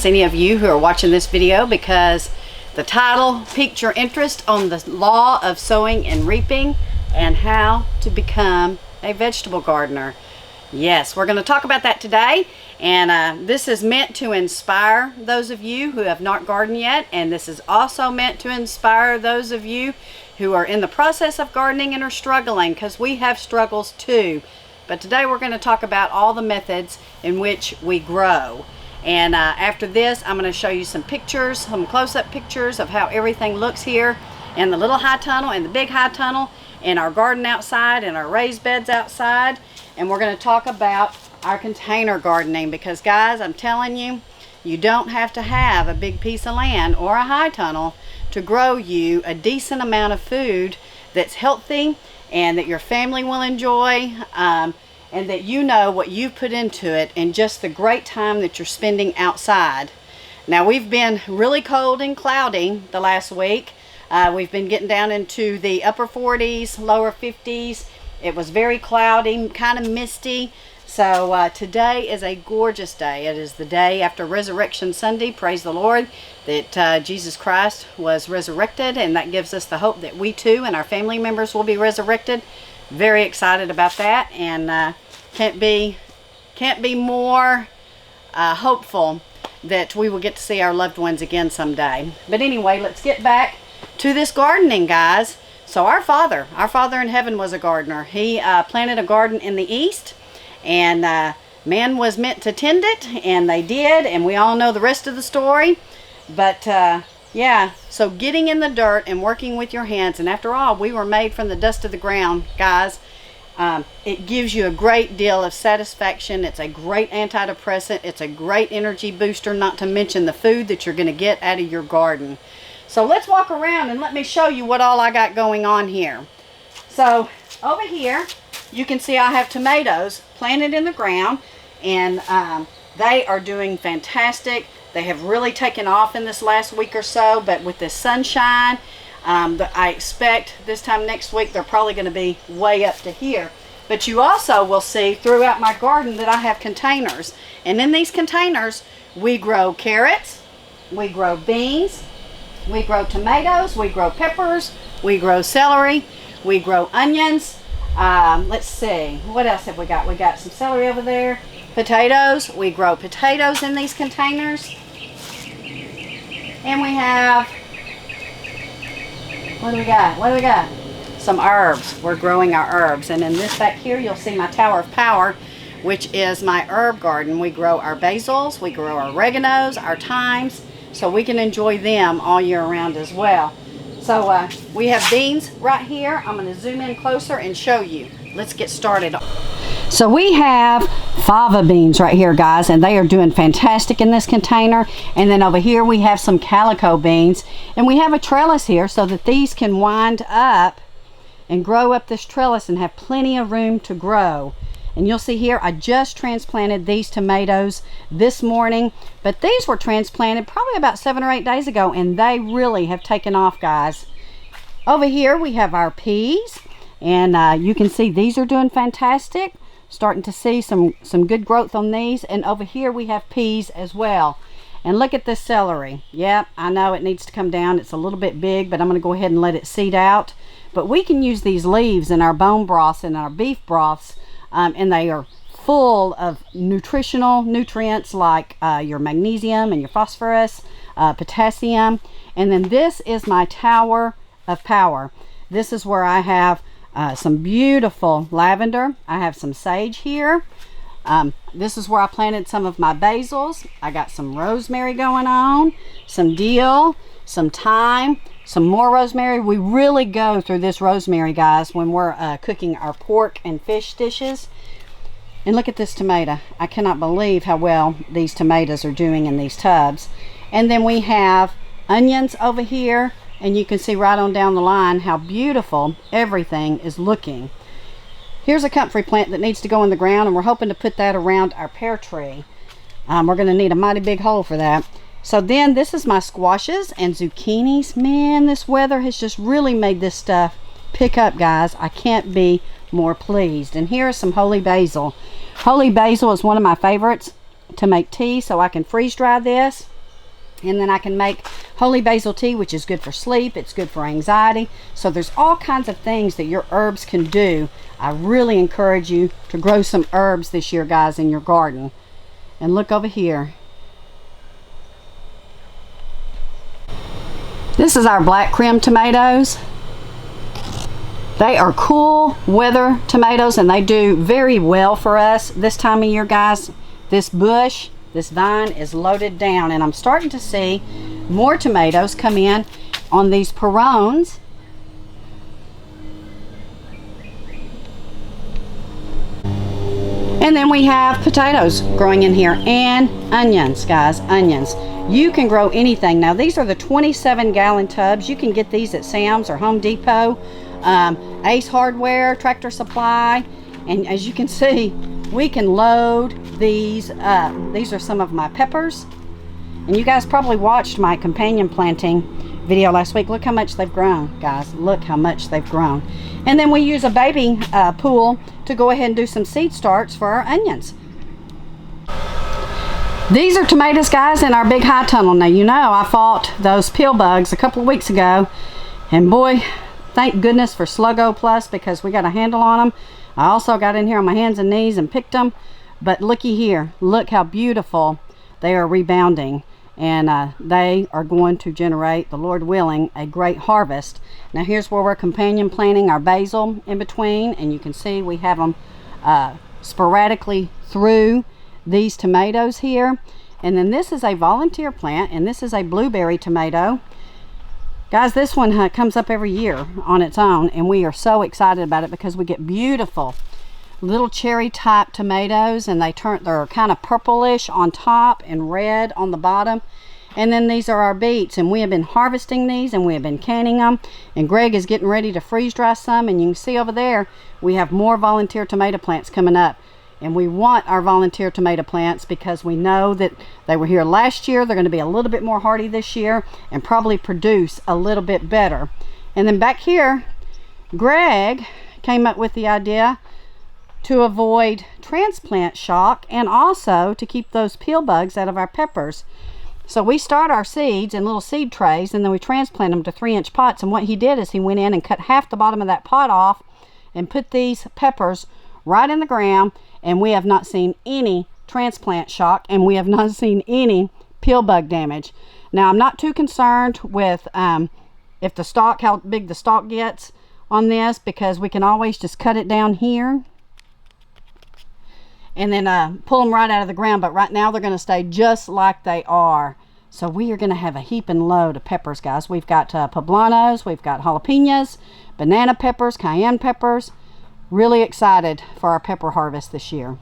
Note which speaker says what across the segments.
Speaker 1: Any of you who are watching this video because the title piqued your interest on the law of sowing and reaping and how to become a vegetable gardener. Yes, we're going to talk about that today, and this is meant to inspire those of you who have not gardened yet, and this is also meant to inspire those of you who are in the process of gardening and are struggling, because we have struggles too. But today we're going to talk about all the methods in which we grow. And after this, I'm going to show you some pictures, some close-up pictures of how everything looks here in the little high tunnel and the big high tunnel, in our garden outside, and our raised beds outside. And we're going to talk about our container gardening, because guys, I'm telling you, you don't have to have a big piece of land or a high tunnel to grow you a decent amount of food that's healthy and that your family will enjoy. And that you know what you've put into it and just the great time that you're spending outside. Now, we've been really cold and cloudy the last week. We've been getting down into the upper 40s, lower 50s. It was very cloudy, kind of misty. So today is a gorgeous day. It is the day after Resurrection Sunday. Praise the Lord that Jesus Christ was resurrected, and that gives us the hope that we too and our family members will be resurrected. Very excited about that, and can't be more hopeful that we will get to see our loved ones again someday. But anyway, let's get back to this gardening, guys. So our Father in heaven was a gardener. He planted a garden in the east, and man was meant to tend it, and they did, and we all know the rest of the story. But yeah, so getting in the dirt and working with your hands, and after all, we were made from the dust of the ground, guys. It gives you a great deal of satisfaction. It's a great antidepressant. It's a great energy booster, not to mention the food that you're going to get out of your garden. So let's walk around and let me show you what all I got going on here. So over here, you can see I have tomatoes planted in the ground, and they are doing fantastic. They have really taken off in this last week or so, but with the sunshine, I expect this time next week they're probably going to be way up to here. But you also will see throughout my garden that I have containers, and in these containers we grow carrots, we grow beans, we grow tomatoes, we grow peppers, we grow celery, we grow onions. Let's see, what else have we got? We got some celery over there. Potatoes, we grow potatoes in these containers. And we have, what do we got? Some herbs. We're growing our herbs. And in this back here, you'll see my Tower of Power, which is my herb garden. We grow our basils, we grow our oreganos, our thymes, so we can enjoy them all year round as well. So we have beans right here. I'm going to zoom in closer and show you. Let's get started. So we have fava beans right here, guys, and they are doing fantastic in this container. And then over here we have some calico beans, and we have a trellis here so that these can wind up and grow up this trellis and have plenty of room to grow. And you'll see here I just transplanted these tomatoes this morning, but these were transplanted probably about 7 or 8 days ago, and they really have taken off, guys. Over here we have our peas, and you can see these are doing fantastic. Starting to see some good growth on these. And over here we have peas as well. And look at this celery. Yep, I know it needs to come down. It's a little bit big, but I'm going to go ahead and let it seed out. But we can use these leaves in our bone broths and our beef broths, and they are full of nutritional nutrients like your magnesium and your phosphorus, potassium. And then this is my Tower of Power. This is where I have some beautiful lavender. I have some sage here. This is where I planted some of my basils. I got some rosemary going on, some dill, some thyme, some more rosemary. We really go through this rosemary, guys, when we're cooking our pork and fish dishes. And look at this tomato. I cannot believe how well these tomatoes are doing in these tubs. And then we have onions over here. And you can see right on down the line how beautiful everything is looking. Here's a comfrey plant that needs to go in the ground, and we're hoping to put that around our pear tree. We're going to need a mighty big hole for that. So then this is my squashes and zucchinis. Man, this weather has just really made this stuff pick up, guys. I can't be more pleased. And here is some holy basil. Holy basil is one of my favorites to make tea, so I can freeze dry this. And then I can make holy basil tea, which is good for sleep. It's good for anxiety. So there's all kinds of things that your herbs can do. I really encourage you to grow some herbs this year, guys, in your garden. And look over here. This is our black Krim tomatoes. They are cool weather tomatoes, and they do very well for us this time of year, guys. This bush, this vine is loaded down, and I'm starting to see more tomatoes come in on these perones. And then we have potatoes growing in here, and onions, guys, onions. You can grow anything. Now, these are the 27-gallon tubs. You can get these at Sam's or Home Depot, Ace Hardware, Tractor Supply. And as you can see, we can load these up. These are some of my peppers. And you guys probably watched my companion planting video last week. Look how much they've grown, guys. Look how much they've grown. And then we use a baby pool to go ahead and do some seed starts for our onions. These are tomatoes, guys, in our big high tunnel. Now, you know I fought those pill bugs a couple of weeks ago, and boy, thank goodness for Sluggo Plus, because we got a handle on them. I also got in here on my hands and knees and picked them, but looky here, look how beautiful they are rebounding, and they are going to generate, the Lord willing, a great harvest. Now here's where we're companion planting our basil in between, and you can see we have them sporadically through these tomatoes here. And then this is a volunteer plant, and this is a blueberry tomato. Guys, this one comes up every year on its own, and we are so excited about it because we get beautiful little cherry type tomatoes, and they're kind of purplish on top and red on the bottom. And then these are our beets, and we have been harvesting these, and we have been canning them, and Greg is getting ready to freeze dry some. And you can see over there we have more volunteer tomato plants coming up. And we want our volunteer tomato plants because we know that they were here last year. They're going to be a little bit more hardy this year and probably produce a little bit better. And then back here, Greg came up with the idea to avoid transplant shock and also to keep those peel bugs out of our peppers. So we start our seeds in little seed trays, and then we transplant them to 3-inch pots. And what he did is he went in and cut half the bottom of that pot off and put these peppers right in the ground. And we have not seen any transplant shock, and we have not seen any peel bug damage. Now, I'm not too concerned with if the stalk, how big the stalk gets on this, because we can always just cut it down here and then pull them right out of the ground. But right now they're going to stay just like they are. So we are going to have a heaping load of peppers, guys. We've got poblanos, we've got jalapenos, banana peppers, cayenne peppers. Really excited for our pepper harvest this year.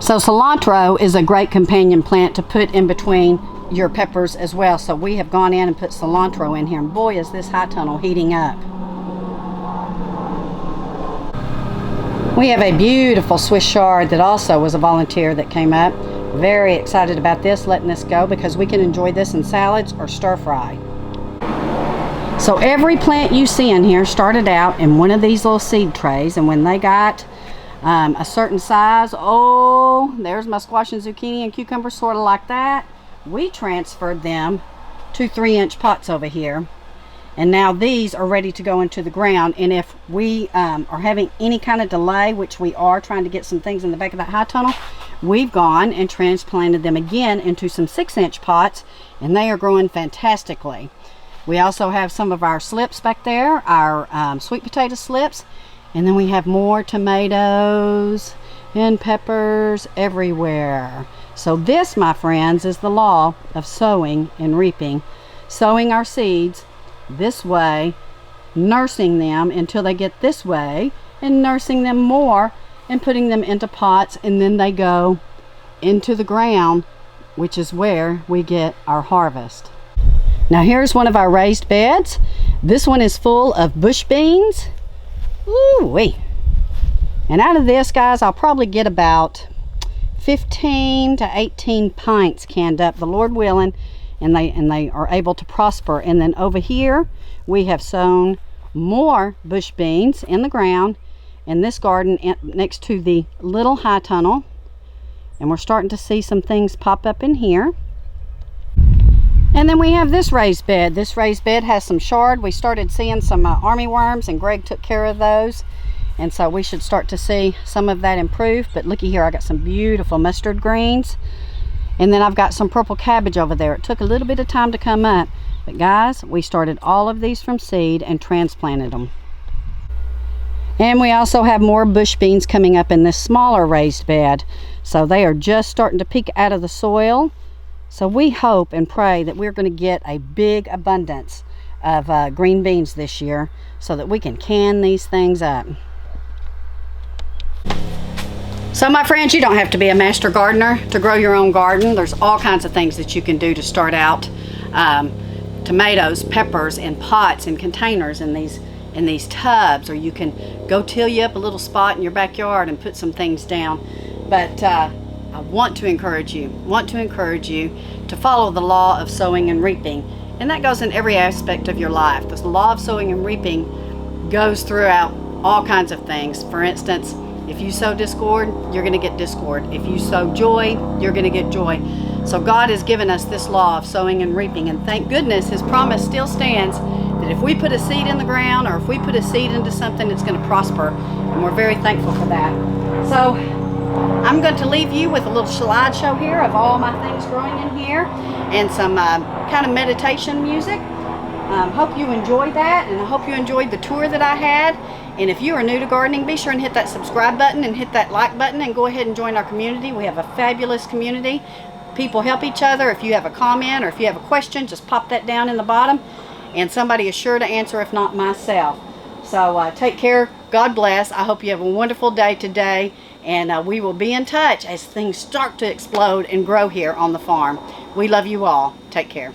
Speaker 1: So cilantro is a great companion plant to put in between your peppers as well. So we have gone in and put cilantro in here, and boy, is this high tunnel heating up. We have a beautiful Swiss chard that also was a volunteer that came up. Very excited about this, letting this go, because we can enjoy this in salads or stir fry. So every plant you see in here started out in one of these little seed trays, and when they got a certain size, oh, there's my squash and zucchini and cucumber, sort of like that, we transferred them to 3-inch pots over here. And now these are ready to go into the ground. And if we are having any kind of delay, which we are trying to get some things in the back of that high tunnel, we've gone and transplanted them again into some 6-inch pots, and they are growing fantastically. We also have some of our slips back there, our sweet potato slips, and then we have more tomatoes and peppers everywhere. So this, my friends, is the law of sowing and reaping. Sowing our seeds this way, nursing them until they get this way, and nursing them more and putting them into pots, and then they go into the ground, which is where we get our harvest. Now here's one of our raised beds. This one is full of bush beans. Ooh-wee. And out of this, guys, I'll probably get about 15 to 18 pints canned up, the Lord willing, and they are able to prosper. And then over here, we have sown more bush beans in the ground in this garden next to the little high tunnel. And we're starting to see some things pop up in here. And then we have this raised bed. This raised bed has some chard. We started seeing some army worms, and Greg took care of those. And so we should start to see some of that improve. But looky here, I got some beautiful mustard greens. And then I've got some purple cabbage over there. It took a little bit of time to come up. But guys, we started all of these from seed and transplanted them. And we also have more bush beans coming up in this smaller raised bed. So they are just starting to peek out of the soil. So we hope and pray that we're going to get a big abundance of green beans this year so that we can can these things up. So my friends, you don't have to be a master gardener to grow your own garden. There's all kinds of things that you can do to start out. Tomatoes, peppers in pots and containers in these tubs, or you can go till you up a little spot in your backyard and put some things down. But I want to encourage you to follow the law of sowing and reaping. And that goes in every aspect of your life. The law of sowing and reaping goes throughout all kinds of things. For instance, if you sow discord, you're going to get discord. If you sow joy, you're going to get joy. So God has given us this law of sowing and reaping. And thank goodness His promise still stands that if we put a seed in the ground, or if we put a seed into something, it's going to prosper. And we're very thankful for that. So I'm going to leave you with a little slideshow here of all my things growing in here, and some kind of meditation music. Hope you enjoyed that, and I hope you enjoyed the tour that I had. And if you are new to gardening, be sure and hit that subscribe button and hit that like button, and go ahead and join our community. We have a fabulous community. People help each other. If you have a comment or if you have a question, just pop that down in the bottom, and somebody is sure to answer, if not myself. So take care. God bless. I hope you have a wonderful day today, and we will be in touch as things start to explode and grow here on the farm. We love you all. Take care.